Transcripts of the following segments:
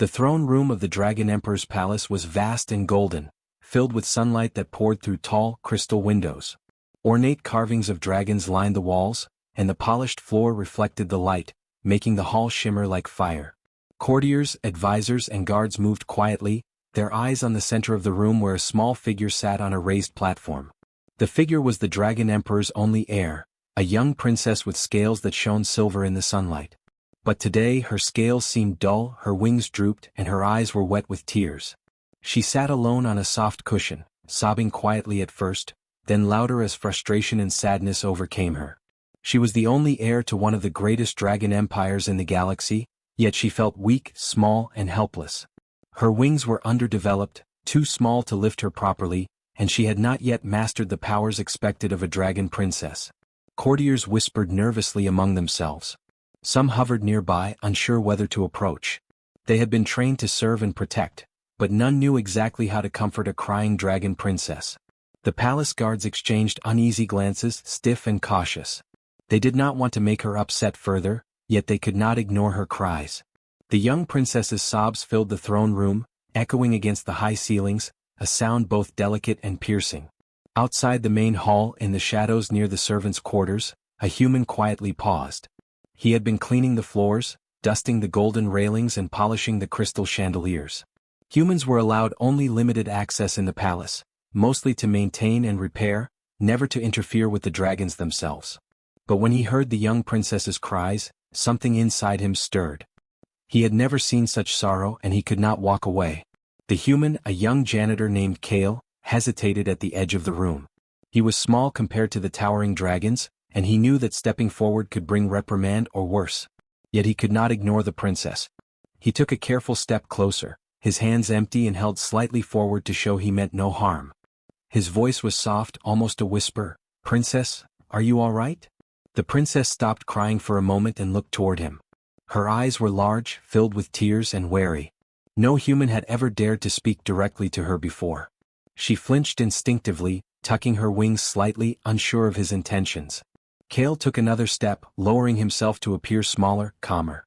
The throne room of the Dragon Emperor's palace was vast and golden, filled with sunlight that poured through tall, crystal windows. Ornate carvings of dragons lined the walls, and the polished floor reflected the light, making the hall shimmer like fire. Courtiers, advisors, and guards moved quietly, their eyes on the center of the room where a small figure sat on a raised platform. The figure was the Dragon Emperor's only heir, a young princess with scales that shone silver in the sunlight. But today her scales seemed dull, her wings drooped, and her eyes were wet with tears. She sat alone on a soft cushion, sobbing quietly at first, then louder as frustration and sadness overcame her. She was the only heir to one of the greatest dragon empires in the galaxy, yet she felt weak, small, and helpless. Her wings were underdeveloped, too small to lift her properly, and she had not yet mastered the powers expected of a dragon princess. Courtiers whispered nervously among themselves. Some hovered nearby, unsure whether to approach. They had been trained to serve and protect, but none knew exactly how to comfort a crying dragon princess. The palace guards exchanged uneasy glances, stiff and cautious. They did not want to make her upset further, yet they could not ignore her cries. The young princess's sobs filled the throne room, echoing against the high ceilings, a sound both delicate and piercing. Outside the main hall, in the shadows near the servants' quarters, a human quietly paused. He had been cleaning the floors, dusting the golden railings and polishing the crystal chandeliers. Humans were allowed only limited access in the palace, mostly to maintain and repair, never to interfere with the dragons themselves. But when he heard the young princess's cries, something inside him stirred. He had never seen such sorrow and he could not walk away. The human, a young janitor named Kale, hesitated at the edge of the room. He was small compared to the towering dragons, and he knew that stepping forward could bring reprimand or worse. Yet he could not ignore the princess. He took a careful step closer, his hands empty and held slightly forward to show he meant no harm. His voice was soft, almost a whisper. "Princess, are you all right?" The princess stopped crying for a moment and looked toward him. Her eyes were large, filled with tears and wary. No human had ever dared to speak directly to her before. She flinched instinctively, tucking her wings slightly, unsure of his intentions. Kale took another step, lowering himself to appear smaller, calmer.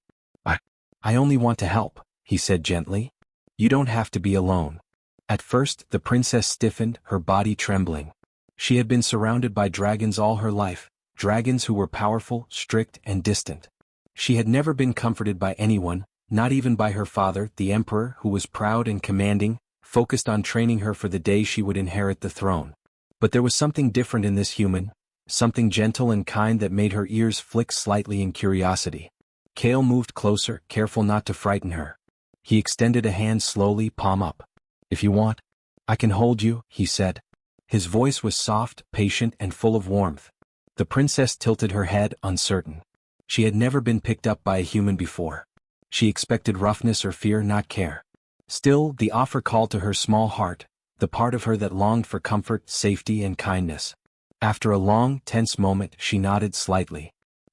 I only want to help," he said gently. "You don't have to be alone." At first, the princess stiffened, her body trembling. She had been surrounded by dragons all her life, dragons who were powerful, strict, and distant. She had never been comforted by anyone, not even by her father, the emperor, who was proud and commanding, focused on training her for the day she would inherit the throne. But there was something different in this human, something gentle and kind that made her ears flick slightly in curiosity. Kale moved closer, careful not to frighten her. He extended a hand slowly, palm up. "If you want, I can hold you," he said. His voice was soft, patient, and full of warmth. The princess tilted her head, uncertain. She had never been picked up by a human before. She expected roughness or fear, not care. Still, the offer called to her small heart, the part of her that longed for comfort, safety, and kindness. After a long, tense moment, she nodded slightly.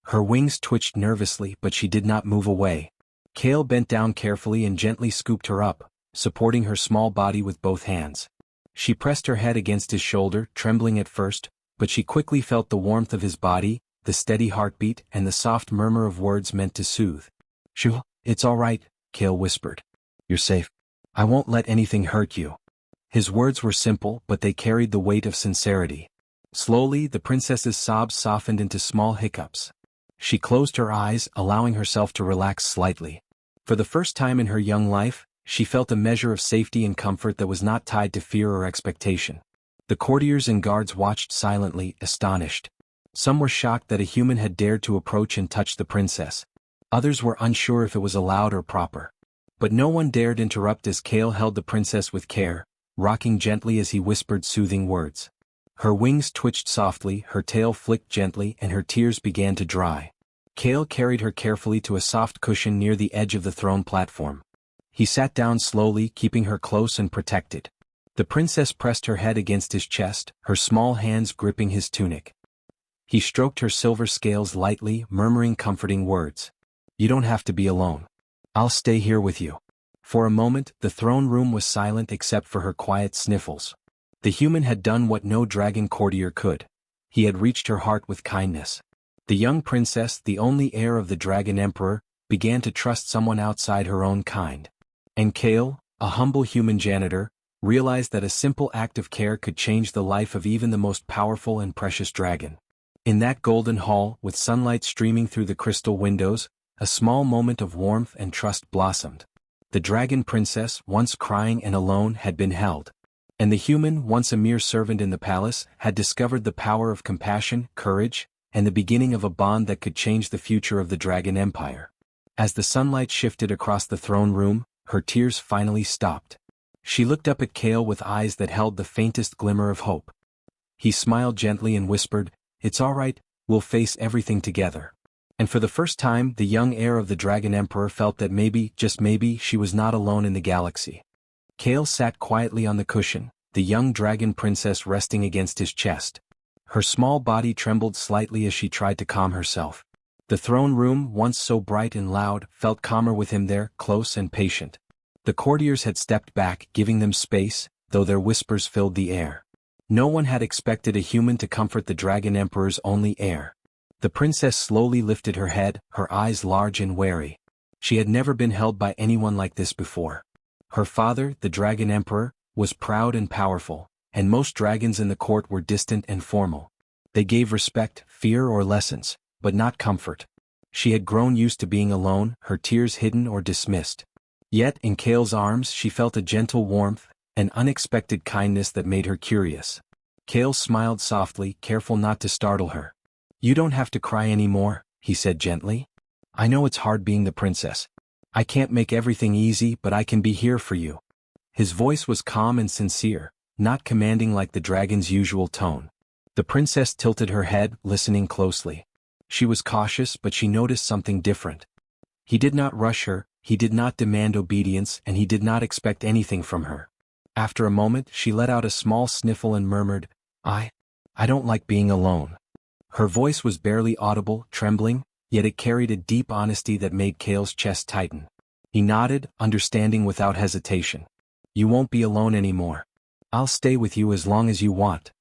Her wings twitched nervously, but she did not move away. Kale bent down carefully and gently scooped her up, supporting her small body with both hands. She pressed her head against his shoulder, trembling at first, but she quickly felt the warmth of his body, the steady heartbeat, and the soft murmur of words meant to soothe. "Shoo, it's all right," Kale whispered. "You're safe. I won't let anything hurt you." His words were simple, but they carried the weight of sincerity. Slowly, the princess's sobs softened into small hiccups. She closed her eyes, allowing herself to relax slightly. For the first time in her young life, she felt a measure of safety and comfort that was not tied to fear or expectation. The courtiers and guards watched silently, astonished. Some were shocked that a human had dared to approach and touch the princess. Others were unsure if it was allowed or proper. But no one dared interrupt as Kale held the princess with care, rocking gently as he whispered soothing words. Her wings twitched softly, her tail flicked gently, and her tears began to dry. Kale carried her carefully to a soft cushion near the edge of the throne platform. He sat down slowly, keeping her close and protected. The princess pressed her head against his chest, her small hands gripping his tunic. He stroked her silver scales lightly, murmuring comforting words. "You don't have to be alone. I'll stay here with you." For a moment, the throne room was silent except for her quiet sniffles. The human had done what no dragon courtier could. He had reached her heart with kindness. The young princess, the only heir of the Dragon Emperor, began to trust someone outside her own kind. And Kale, a humble human janitor, realized that a simple act of care could change the life of even the most powerful and precious dragon. In that golden hall, with sunlight streaming through the crystal windows, a small moment of warmth and trust blossomed. The dragon princess, once crying and alone, had been held. And the human, once a mere servant in the palace, had discovered the power of compassion, courage, and the beginning of a bond that could change the future of the Dragon Empire. As the sunlight shifted across the throne room, her tears finally stopped. She looked up at Kale with eyes that held the faintest glimmer of hope. He smiled gently and whispered, "It's all right, we'll face everything together." And for the first time, the young heir of the Dragon Emperor felt that maybe, just maybe, she was not alone in the galaxy. Kale sat quietly on the cushion, the young dragon princess resting against his chest. Her small body trembled slightly as she tried to calm herself. The throne room, once so bright and loud, felt calmer with him there, close and patient. The courtiers had stepped back, giving them space, though their whispers filled the air. No one had expected a human to comfort the Dragon Emperor's only heir. The princess slowly lifted her head, her eyes large and wary. She had never been held by anyone like this before. Her father, the Dragon Emperor, was proud and powerful, and most dragons in the court were distant and formal. They gave respect, fear or lessons, but not comfort. She had grown used to being alone, her tears hidden or dismissed. Yet, in Kale's arms she felt a gentle warmth, an unexpected kindness that made her curious. Kale smiled softly, careful not to startle her. "You don't have to cry anymore," he said gently. "I know it's hard being the princess. I can't make everything easy, but I can be here for you." His voice was calm and sincere, not commanding like the dragon's usual tone. The princess tilted her head, listening closely. She was cautious, but she noticed something different. He did not rush her, he did not demand obedience, and he did not expect anything from her. After a moment, she let out a small sniffle and murmured, I don't like being alone." Her voice was barely audible, trembling, yet it carried a deep honesty that made Kale's chest tighten. He nodded, understanding without hesitation. "You won't be alone anymore. I'll stay with you as long as you want."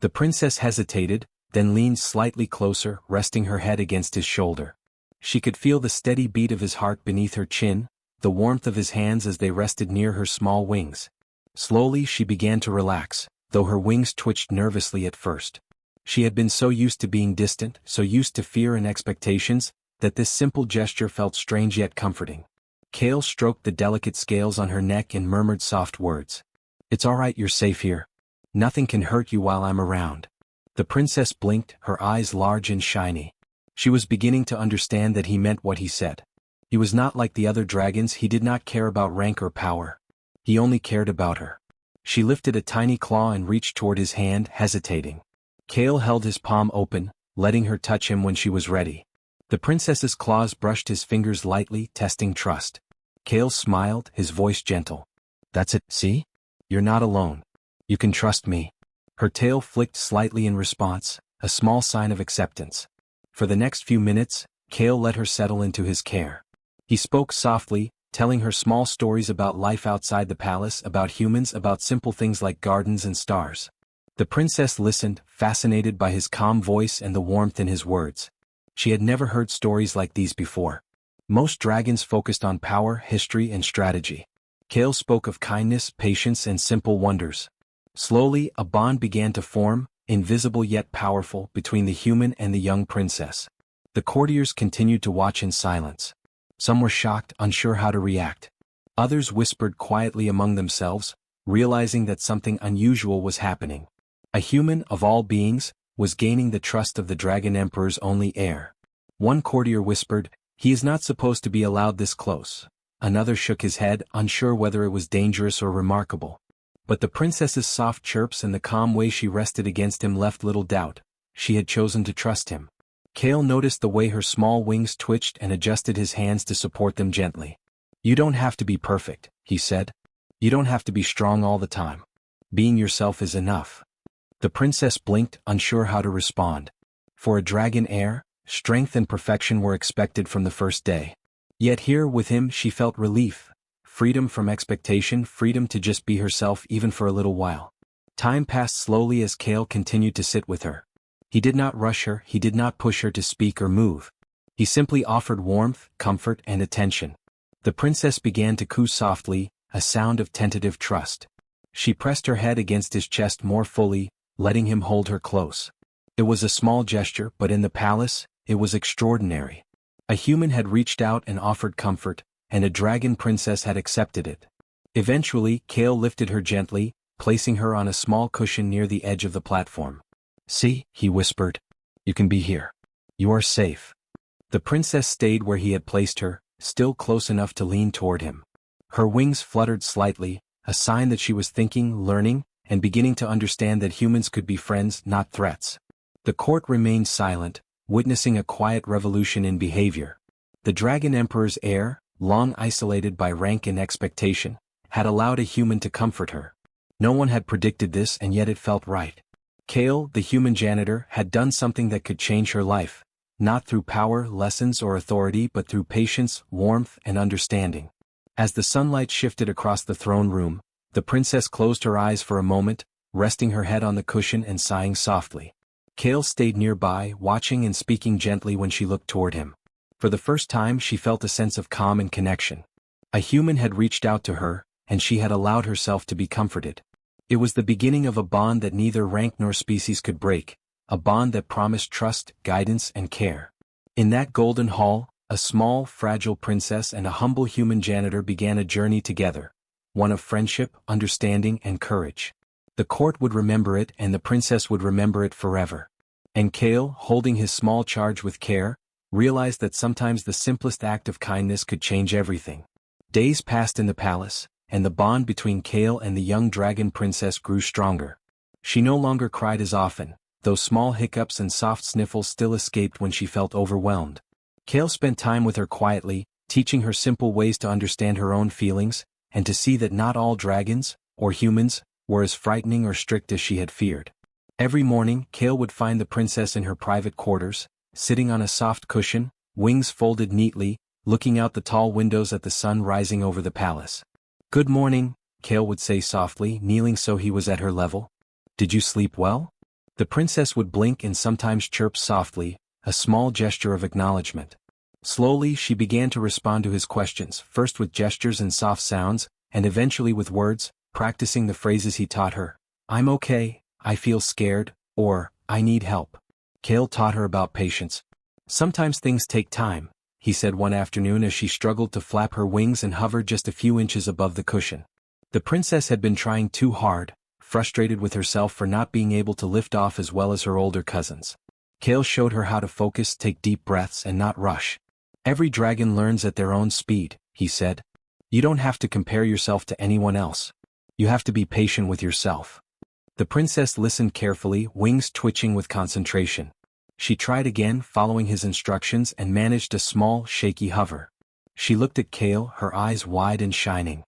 The princess hesitated, then leaned slightly closer, resting her head against his shoulder. She could feel the steady beat of his heart beneath her chin, the warmth of his hands as they rested near her small wings. Slowly she began to relax, though her wings twitched nervously at first. She had been so used to being distant, so used to fear and expectations, that this simple gesture felt strange yet comforting. Kale stroked the delicate scales on her neck and murmured soft words. "It's all right, you're safe here. Nothing can hurt you while I'm around." The princess blinked, her eyes large and shiny. She was beginning to understand that he meant what he said. He was not like the other dragons, he did not care about rank or power. He only cared about her. She lifted a tiny claw and reached toward his hand, hesitating. Kale held his palm open, letting her touch him when she was ready. The princess's claws brushed his fingers lightly, testing trust. Kale smiled, his voice gentle. "That's it, see? You're not alone. You can trust me." Her tail flicked slightly in response, a small sign of acceptance. For the next few minutes, Kale let her settle into his care. He spoke softly, telling her small stories about life outside the palace, about humans, about simple things like gardens and stars. The princess listened, fascinated by his calm voice and the warmth in his words. She had never heard stories like these before. Most dragons focused on power, history, and strategy. Kale spoke of kindness, patience, and simple wonders. Slowly, a bond began to form, invisible yet powerful, between the human and the young princess. The courtiers continued to watch in silence. Some were shocked, unsure how to react. Others whispered quietly among themselves, realizing that something unusual was happening. A human, of all beings, was gaining the trust of the Dragon Emperor's only heir. One courtier whispered, "He is not supposed to be allowed this close." Another shook his head, unsure whether it was dangerous or remarkable. But the princess's soft chirps and the calm way she rested against him left little doubt. She had chosen to trust him. Kale noticed the way her small wings twitched and adjusted his hands to support them gently. "You don't have to be perfect," he said. "You don't have to be strong all the time. Being yourself is enough." The princess blinked, unsure how to respond. For a dragon heir, strength and perfection were expected from the first day. Yet here with him she felt relief, freedom from expectation, freedom to just be herself even for a little while. Time passed slowly as Kale continued to sit with her. He did not rush her, he did not push her to speak or move. He simply offered warmth, comfort, and attention. The princess began to coo softly, a sound of tentative trust. She pressed her head against his chest more fully, letting him hold her close. It was a small gesture, but in the palace, it was extraordinary. A human had reached out and offered comfort, and a dragon princess had accepted it. Eventually, Kale lifted her gently, placing her on a small cushion near the edge of the platform. "See," he whispered. "You can be here. You are safe." The princess stayed where he had placed her, still close enough to lean toward him. Her wings fluttered slightly, a sign that she was thinking, learning, and beginning to understand that humans could be friends, not threats. The court remained silent, witnessing a quiet revolution in behavior. The Dragon Emperor's heir, long isolated by rank and expectation, had allowed a human to comfort her. No one had predicted this, and yet it felt right. Kale, the human janitor, had done something that could change her life, not through power, lessons, or authority, but through patience, warmth, and understanding. As the sunlight shifted across the throne room, the princess closed her eyes for a moment, resting her head on the cushion and sighing softly. Kale stayed nearby, watching and speaking gently when she looked toward him. For the first time she felt a sense of calm and connection. A human had reached out to her, and she had allowed herself to be comforted. It was the beginning of a bond that neither rank nor species could break, a bond that promised trust, guidance, and care. In that golden hall, a small, fragile princess and a humble human janitor began a journey together, one of friendship, understanding, and courage. The court would remember it, and the princess would remember it forever. And Kale, holding his small charge with care, realized that sometimes the simplest act of kindness could change everything. Days passed in the palace, and the bond between Kale and the young dragon princess grew stronger. She no longer cried as often, though small hiccups and soft sniffles still escaped when she felt overwhelmed. Kale spent time with her quietly, teaching her simple ways to understand her own feelings, and to see that not all dragons, or humans, were as frightening or strict as she had feared. Every morning, Kale would find the princess in her private quarters, sitting on a soft cushion, wings folded neatly, looking out the tall windows at the sun rising over the palace. "Good morning," Kale would say softly, kneeling so he was at her level. "Did you sleep well?" The princess would blink and sometimes chirp softly, a small gesture of acknowledgement. Slowly she began to respond to his questions, first with gestures and soft sounds, and eventually with words, practicing the phrases he taught her. "I'm okay, I feel scared," or "I need help." Kale taught her about patience. "Sometimes things take time," he said one afternoon as she struggled to flap her wings and hover just a few inches above the cushion. The princess had been trying too hard, frustrated with herself for not being able to lift off as well as her older cousins. Kale showed her how to focus, take deep breaths, and not rush. "Every dragon learns at their own speed," he said. "You don't have to compare yourself to anyone else. You have to be patient with yourself." The princess listened carefully, wings twitching with concentration. She tried again, following his instructions, and managed a small, shaky hover. She looked at Kale, her eyes wide and shining.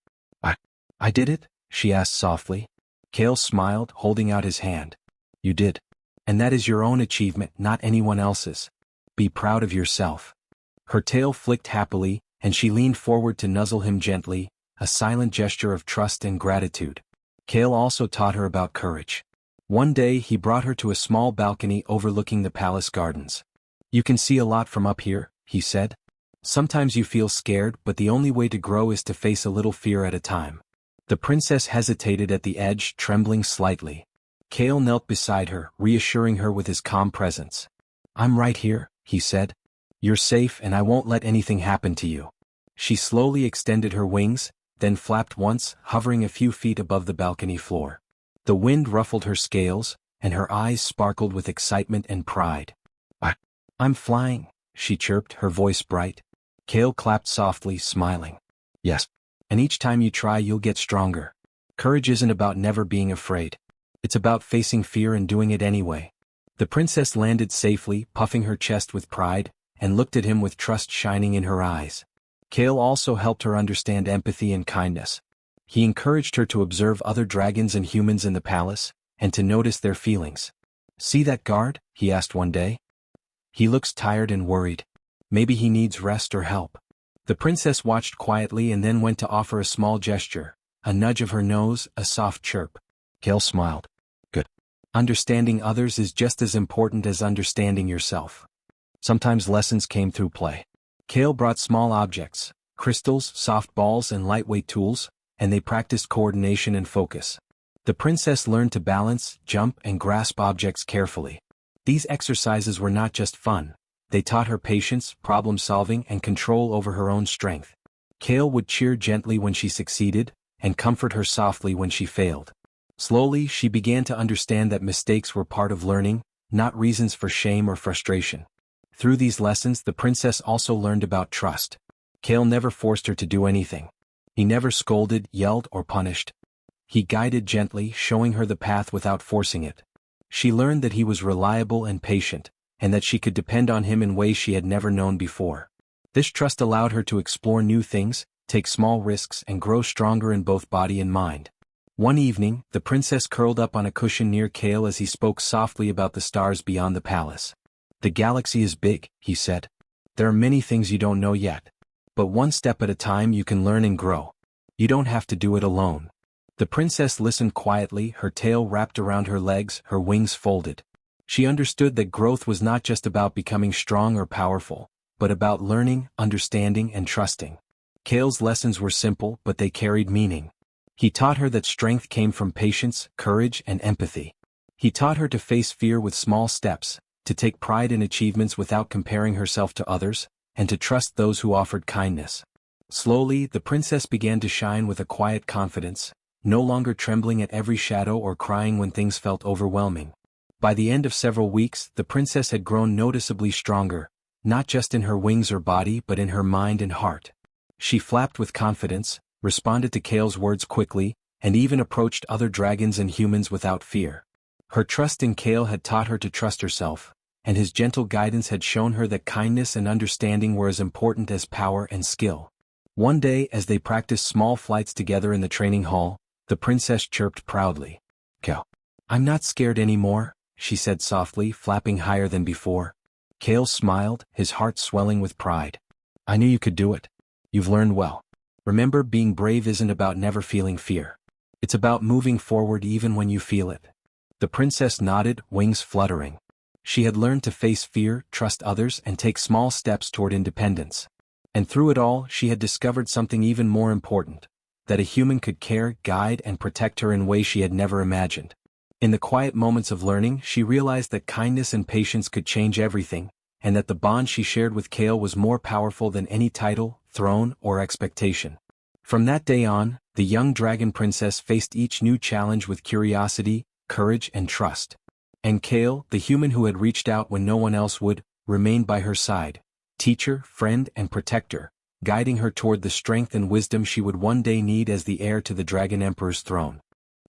I did it?" she asked softly. Kale smiled, holding out his hand. "You did. And that is your own achievement, not anyone else's. Be proud of yourself." Her tail flicked happily, and she leaned forward to nuzzle him gently, a silent gesture of trust and gratitude. Kale also taught her about courage. One day he brought her to a small balcony overlooking the palace gardens. "You can see a lot from up here," he said. "Sometimes you feel scared, but the only way to grow is to face a little fear at a time." The princess hesitated at the edge, trembling slightly. Kale knelt beside her, reassuring her with his calm presence. "I'm right here," he said. "You're safe, and I won't let anything happen to you." She slowly extended her wings, then flapped once, hovering a few feet above the balcony floor. The wind ruffled her scales, and her eyes sparkled with excitement and pride. I'm flying," she chirped, her voice bright. Kale clapped softly, smiling. "Yes. And each time you try you'll get stronger. Courage isn't about never being afraid. It's about facing fear and doing it anyway." The princess landed safely, puffing her chest with pride, and looked at him with trust shining in her eyes. Kale also helped her understand empathy and kindness. He encouraged her to observe other dragons and humans in the palace, and to notice their feelings. "See that guard?" he asked one day. "He looks tired and worried. Maybe he needs rest or help." The princess watched quietly and then went to offer a small gesture, a nudge of her nose, a soft chirp. Kale smiled. "Good. Understanding others is just as important as understanding yourself." Sometimes lessons came through play. Kale brought small objects, crystals, soft balls and lightweight tools, and they practiced coordination and focus. The princess learned to balance, jump and grasp objects carefully. These exercises were not just fun. They taught her patience, problem-solving and control over her own strength. Kale would cheer gently when she succeeded, and comfort her softly when she failed. Slowly, she began to understand that mistakes were part of learning, not reasons for shame or frustration. Through these lessons, the princess also learned about trust. Kale never forced her to do anything. He never scolded, yelled, or punished. He guided gently, showing her the path without forcing it. She learned that he was reliable and patient, and that she could depend on him in ways she had never known before. This trust allowed her to explore new things, take small risks and grow stronger in both body and mind. One evening, the princess curled up on a cushion near Kale as he spoke softly about the stars beyond the palace. "The galaxy is big," he said. "There are many things you don't know yet. But one step at a time you can learn and grow. You don't have to do it alone." The princess listened quietly, her tail wrapped around her legs, her wings folded. She understood that growth was not just about becoming strong or powerful, but about learning, understanding and trusting. Kale's lessons were simple, but they carried meaning. He taught her that strength came from patience, courage and empathy. He taught her to face fear with small steps, to take pride in achievements without comparing herself to others, and to trust those who offered kindness. Slowly, the princess began to shine with a quiet confidence, no longer trembling at every shadow or crying when things felt overwhelming. By the end of several weeks, the princess had grown noticeably stronger, not just in her wings or body but in her mind and heart. She flapped with confidence, responded to Kale's words quickly, and even approached other dragons and humans without fear. Her trust in Kale had taught her to trust herself, and his gentle guidance had shown her that kindness and understanding were as important as power and skill. One day, as they practiced small flights together in the training hall, the princess chirped proudly. "Kale, I'm not scared anymore," she said softly, flapping higher than before. Kale smiled, his heart swelling with pride. "I knew you could do it. You've learned well. Remember, being brave isn't about never feeling fear. It's about moving forward even when you feel it." The princess nodded, wings fluttering. She had learned to face fear, trust others, and take small steps toward independence. And through it all, she had discovered something even more important, that a human could care, guide, and protect her in ways she had never imagined. In the quiet moments of learning, she realized that kindness and patience could change everything, and that the bond she shared with Kale was more powerful than any title, throne, or expectation. From that day on, the young dragon princess faced each new challenge with curiosity, courage, and trust. And Kale, the human who had reached out when no one else would, remained by her side, teacher, friend, and protector, guiding her toward the strength and wisdom she would one day need as the heir to the Dragon Emperor's throne.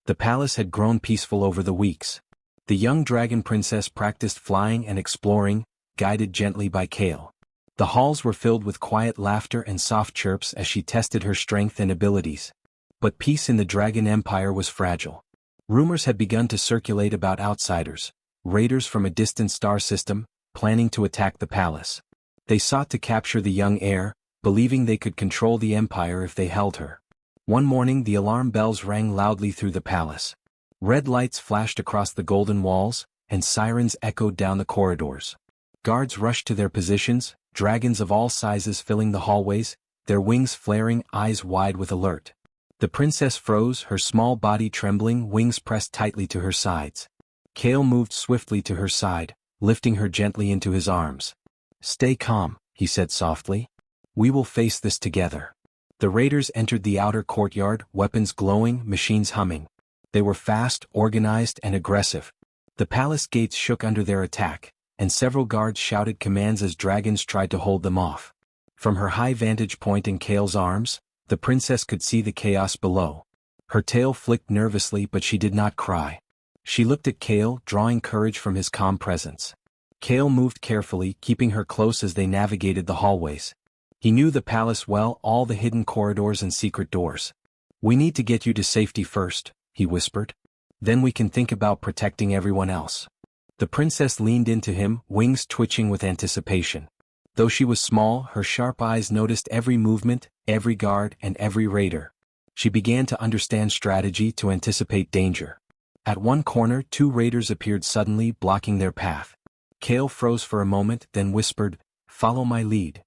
The palace had grown peaceful over the weeks. The young dragon princess practiced flying and exploring, guided gently by Kale. The halls were filled with quiet laughter and soft chirps as she tested her strength and abilities. But peace in the Dragon Empire was fragile. Rumors had begun to circulate about outsiders, raiders from a distant star system, planning to attack the palace. They sought to capture the young heir, believing they could control the empire if they held her. One morning the alarm bells rang loudly through the palace. Red lights flashed across the golden walls, and sirens echoed down the corridors. Guards rushed to their positions, dragons of all sizes filling the hallways, their wings flaring, eyes wide with alert. The princess froze, her small body trembling, wings pressed tightly to her sides. Kale moved swiftly to her side, lifting her gently into his arms. "Stay calm," he said softly. "We will face this together." The raiders entered the outer courtyard, weapons glowing, machines humming. They were fast, organized, and aggressive. The palace gates shook under their attack, and several guards shouted commands as dragons tried to hold them off. From her high vantage point in Kale's arms, the princess could see the chaos below. Her tail flicked nervously, but she did not cry. She looked at Kale, drawing courage from his calm presence. Kale moved carefully, keeping her close as they navigated the hallways. He knew the palace well, all the hidden corridors and secret doors. "We need to get you to safety first," he whispered. "Then we can think about protecting everyone else." The princess leaned into him, wings twitching with anticipation. Though she was small, her sharp eyes noticed every movement, every guard, and every raider. She began to understand strategy, to anticipate danger. At one corner, 2 raiders appeared suddenly, blocking their path. Kale froze for a moment, then whispered, "Follow my lead."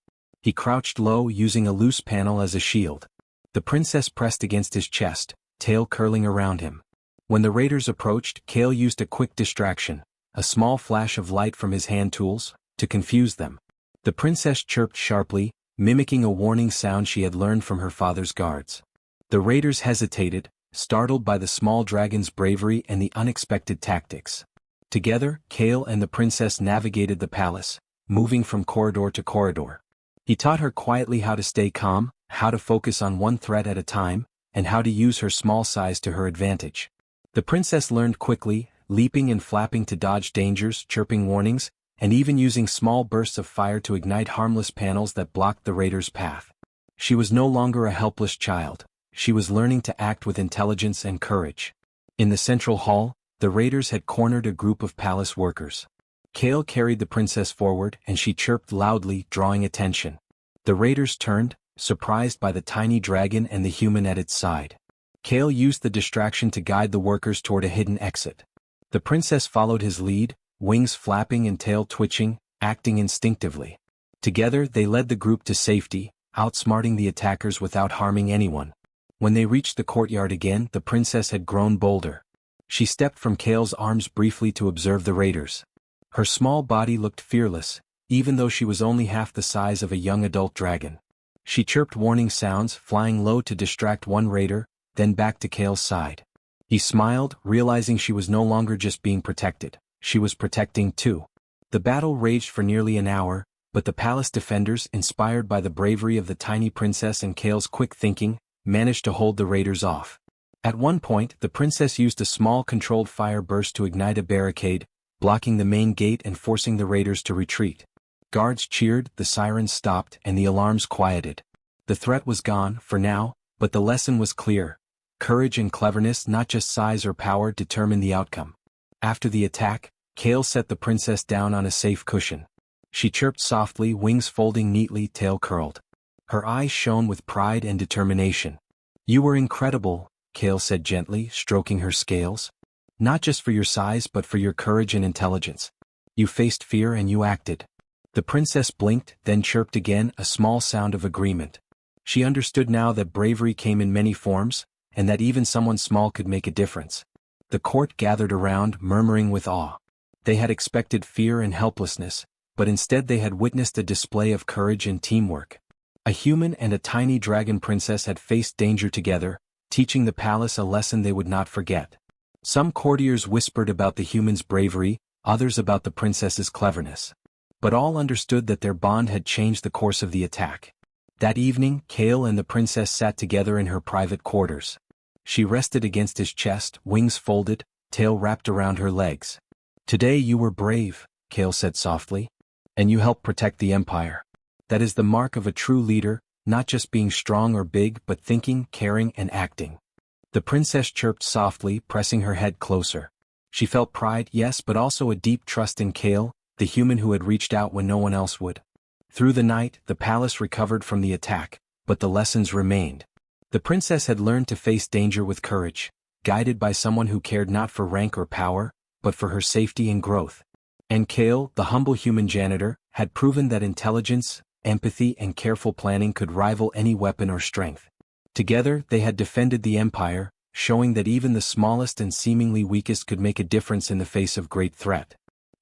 He crouched low, using a loose panel as a shield. The princess pressed against his chest, tail curling around him. When the raiders approached, Kale used a quick distraction, a small flash of light from his hand tools, to confuse them. The princess chirped sharply, mimicking a warning sound she had learned from her father's guards. The raiders hesitated, startled by the small dragon's bravery and the unexpected tactics. Together, Kale and the princess navigated the palace, moving from corridor to corridor. He taught her quietly how to stay calm, how to focus on one threat at a time, and how to use her small size to her advantage. The princess learned quickly, leaping and flapping to dodge dangers, chirping warnings, and even using small bursts of fire to ignite harmless panels that blocked the raiders' path. She was no longer a helpless child. She was learning to act with intelligence and courage. In the central hall, the raiders had cornered a group of palace workers. Kale carried the princess forward, and she chirped loudly, drawing attention. The raiders turned, surprised by the tiny dragon and the human at its side. Kale used the distraction to guide the workers toward a hidden exit. The princess followed his lead, wings flapping and tail twitching, acting instinctively. Together they led the group to safety, outsmarting the attackers without harming anyone. When they reached the courtyard again, the princess had grown bolder. She stepped from Kale's arms briefly to observe the raiders. Her small body looked fearless, even though she was only half the size of a young adult dragon. She chirped warning sounds, flying low to distract one raider, then back to Kale's side. He smiled, realizing she was no longer just being protected. She was protecting too. The battle raged for nearly an hour, but the palace defenders, inspired by the bravery of the tiny princess and Kale's quick thinking, managed to hold the raiders off. At one point, the princess used a small controlled fire burst to ignite a barricade, blocking the main gate and forcing the raiders to retreat. Guards cheered, the sirens stopped, and the alarms quieted. The threat was gone, for now, but the lesson was clear. Courage and cleverness, not just size or power, determine the outcome. After the attack, Kale set the princess down on a safe cushion. She chirped softly, wings folding neatly, tail curled. Her eyes shone with pride and determination. "You were incredible," Kale said gently, stroking her scales. "Not just for your size but for your courage and intelligence. You faced fear and you acted." The princess blinked, then chirped again, a small sound of agreement. She understood now that bravery came in many forms, and that even someone small could make a difference. The court gathered around, murmuring with awe. They had expected fear and helplessness, but instead they had witnessed a display of courage and teamwork. A human and a tiny dragon princess had faced danger together, teaching the palace a lesson they would not forget. Some courtiers whispered about the human's bravery, others about the princess's cleverness. But all understood that their bond had changed the course of the attack. That evening, Kale and the princess sat together in her private quarters. She rested against his chest, wings folded, tail wrapped around her legs. "Today you were brave," Kale said softly. "And you helped protect the empire. That is the mark of a true leader, not just being strong or big but thinking, caring, and acting." The princess chirped softly, pressing her head closer. She felt pride, yes, but also a deep trust in Kale, the human who had reached out when no one else would. Through the night, the palace recovered from the attack, but the lessons remained. The princess had learned to face danger with courage, guided by someone who cared not for rank or power, but for her safety and growth. And Kale, the humble human janitor, had proven that intelligence, empathy, and careful planning could rival any weapon or strength. Together, they had defended the empire, showing that even the smallest and seemingly weakest could make a difference in the face of great threat.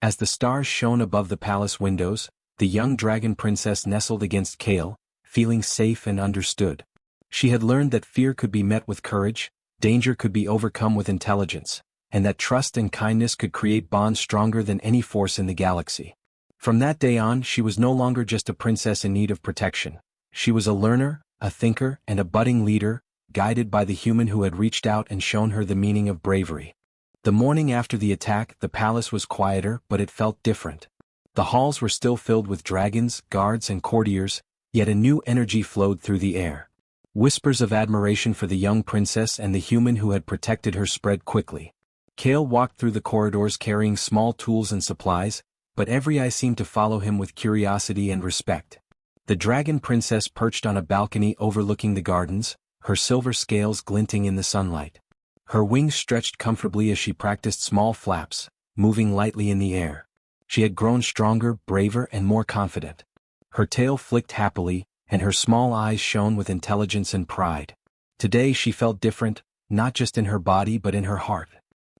As the stars shone above the palace windows, the young dragon princess nestled against Kale, feeling safe and understood. She had learned that fear could be met with courage, danger could be overcome with intelligence, and that trust and kindness could create bonds stronger than any force in the galaxy. From that day on, she was no longer just a princess in need of protection. She was a learner, a thinker, and a budding leader, guided by the human who had reached out and shown her the meaning of bravery. The morning after the attack, the palace was quieter, but it felt different. The halls were still filled with dragons, guards, and courtiers, yet a new energy flowed through the air. Whispers of admiration for the young princess and the human who had protected her spread quickly. Kale walked through the corridors carrying small tools and supplies, but every eye seemed to follow him with curiosity and respect. The dragon princess perched on a balcony overlooking the gardens, her silver scales glinting in the sunlight. Her wings stretched comfortably as she practiced small flaps, moving lightly in the air. She had grown stronger, braver, and more confident. Her tail flicked happily, and her small eyes shone with intelligence and pride. Today she felt different, not just in her body but in her heart.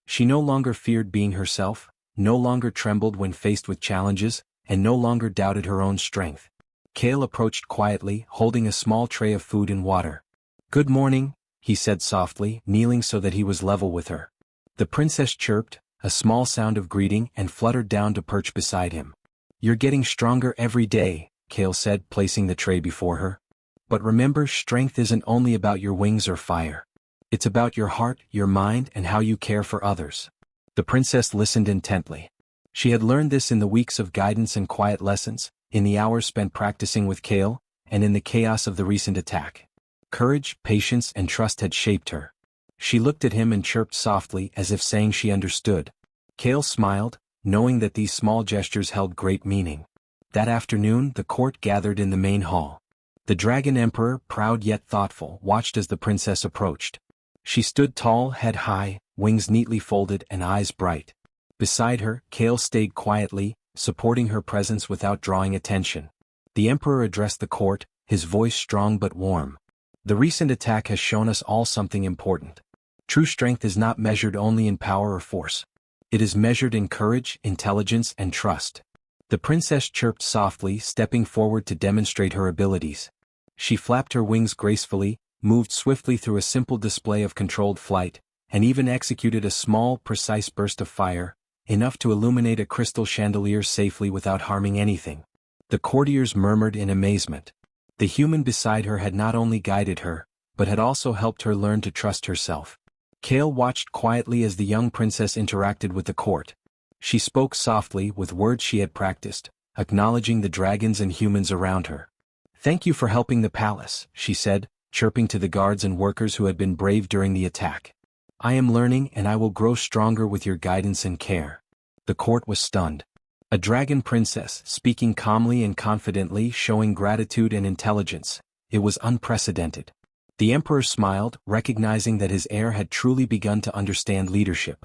She no longer feared being herself, no longer trembled when faced with challenges, and no longer doubted her own strength. Kale approached quietly, holding a small tray of food and water. "Good morning," he said softly, kneeling so that he was level with her. The princess chirped, a small sound of greeting, and fluttered down to perch beside him. "You're getting stronger every day," Kale said, placing the tray before her. "But remember, strength isn't only about your wings or fire. It's about your heart, your mind, and how you care for others." The princess listened intently. She had learned this in the weeks of guidance and quiet lessons, in the hours spent practicing with Kale, and in the chaos of the recent attack. Courage, patience, and trust had shaped her. She looked at him and chirped softly as if saying she understood. Kale smiled, knowing that these small gestures held great meaning. That afternoon the court gathered in the main hall. The Dragon Emperor, proud yet thoughtful, watched as the princess approached. She stood tall, head high, wings neatly folded and eyes bright. Beside her, Kale stayed quietly, supporting her presence without drawing attention. The Emperor addressed the court, his voice strong but warm. "The recent attack has shown us all something important. True strength is not measured only in power or force. It is measured in courage, intelligence, and trust." The princess chirped softly, stepping forward to demonstrate her abilities. She flapped her wings gracefully, moved swiftly through a simple display of controlled flight, and even executed a small, precise burst of fire, enough to illuminate a crystal chandelier safely without harming anything. The courtiers murmured in amazement. The human beside her had not only guided her, but had also helped her learn to trust herself. Kale watched quietly as the young princess interacted with the court. She spoke softly with words she had practiced, acknowledging the dragons and humans around her. "Thank you for helping the palace," she said, chirping to the guards and workers who had been brave during the attack. "I am learning and I will grow stronger with your guidance and care." The court was stunned. A dragon princess, speaking calmly and confidently, showing gratitude and intelligence. It was unprecedented. The emperor smiled, recognizing that his heir had truly begun to understand leadership.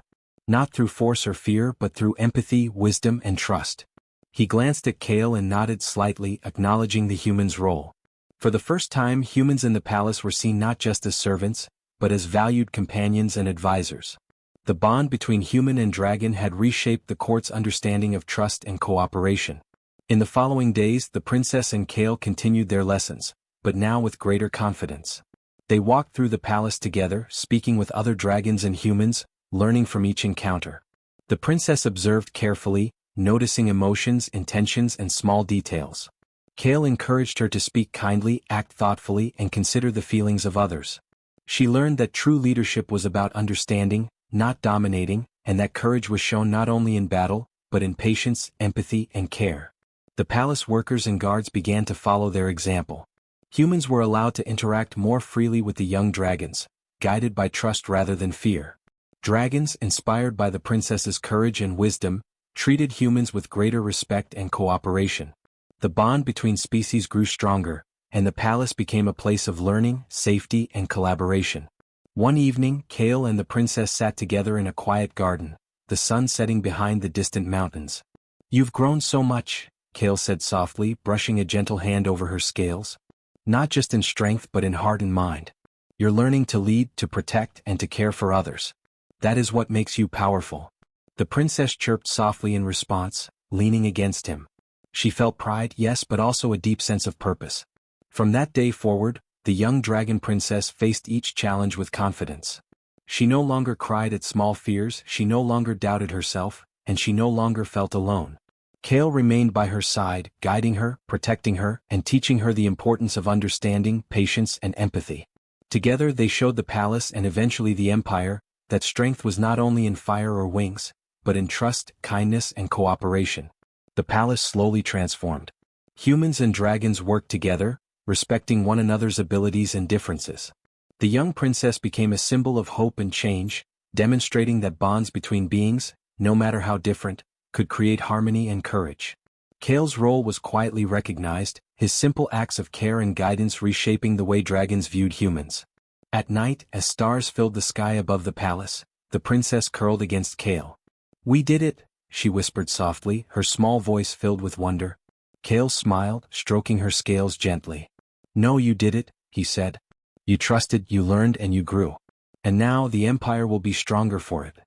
Not through force or fear but through empathy, wisdom, and trust. He glanced at Kale and nodded slightly, acknowledging the human's role. For the first time, humans in the palace were seen not just as servants, but as valued companions and advisors. The bond between human and dragon had reshaped the court's understanding of trust and cooperation. In the following days, the princess and Kale continued their lessons, but now with greater confidence. They walked through the palace together, speaking with other dragons and humans, learning from each encounter. The princess observed carefully, noticing emotions, intentions, and small details. Kale encouraged her to speak kindly, act thoughtfully, and consider the feelings of others. She learned that true leadership was about understanding, not dominating, and that courage was shown not only in battle, but in patience, empathy, and care. The palace workers and guards began to follow their example. Humans were allowed to interact more freely with the young dragons, guided by trust rather than fear. Dragons, inspired by the princess's courage and wisdom, treated humans with greater respect and cooperation. The bond between species grew stronger, and the palace became a place of learning, safety, and collaboration. One evening, Kale and the princess sat together in a quiet garden, the sun setting behind the distant mountains. "You've grown so much," Kale said softly, brushing a gentle hand over her scales. "Not just in strength but in heart and mind. You're learning to lead, to protect, and to care for others. That is what makes you powerful." The princess chirped softly in response, leaning against him. She felt pride, yes, but also a deep sense of purpose. From that day forward, the young dragon princess faced each challenge with confidence. She no longer cried at small fears, she no longer doubted herself, and she no longer felt alone. Kale remained by her side, guiding her, protecting her, and teaching her the importance of understanding, patience, and empathy. Together they showed the palace and eventually the empire that strength was not only in fire or wings, but in trust, kindness, and cooperation. The palace slowly transformed. Humans and dragons worked together, respecting one another's abilities and differences. The young princess became a symbol of hope and change, demonstrating that bonds between beings, no matter how different, could create harmony and courage. Kale's role was quietly recognized, his simple acts of care and guidance reshaping the way dragons viewed humans. At night, as stars filled the sky above the palace, the princess curled against Kale. "We did it," she whispered softly, her small voice filled with wonder. Kale smiled, stroking her scales gently. "No, you did it," he said. "You trusted, you learned, and you grew. And now the Empire will be stronger for it."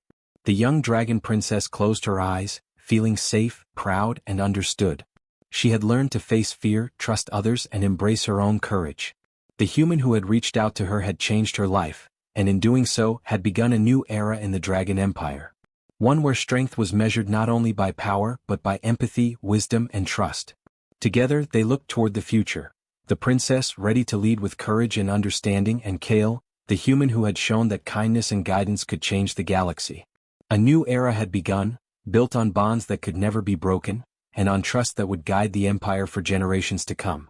The young dragon princess closed her eyes, feeling safe, proud, and understood. She had learned to face fear, trust others, and embrace her own courage. The human who had reached out to her had changed her life, and in doing so had begun a new era in the Dragon Empire. One where strength was measured not only by power but by empathy, wisdom, and trust. Together they looked toward the future, the princess ready to lead with courage and understanding, and Kale, the human who had shown that kindness and guidance could change the galaxy. A new era had begun, built on bonds that could never be broken, and on trust that would guide the Empire for generations to come.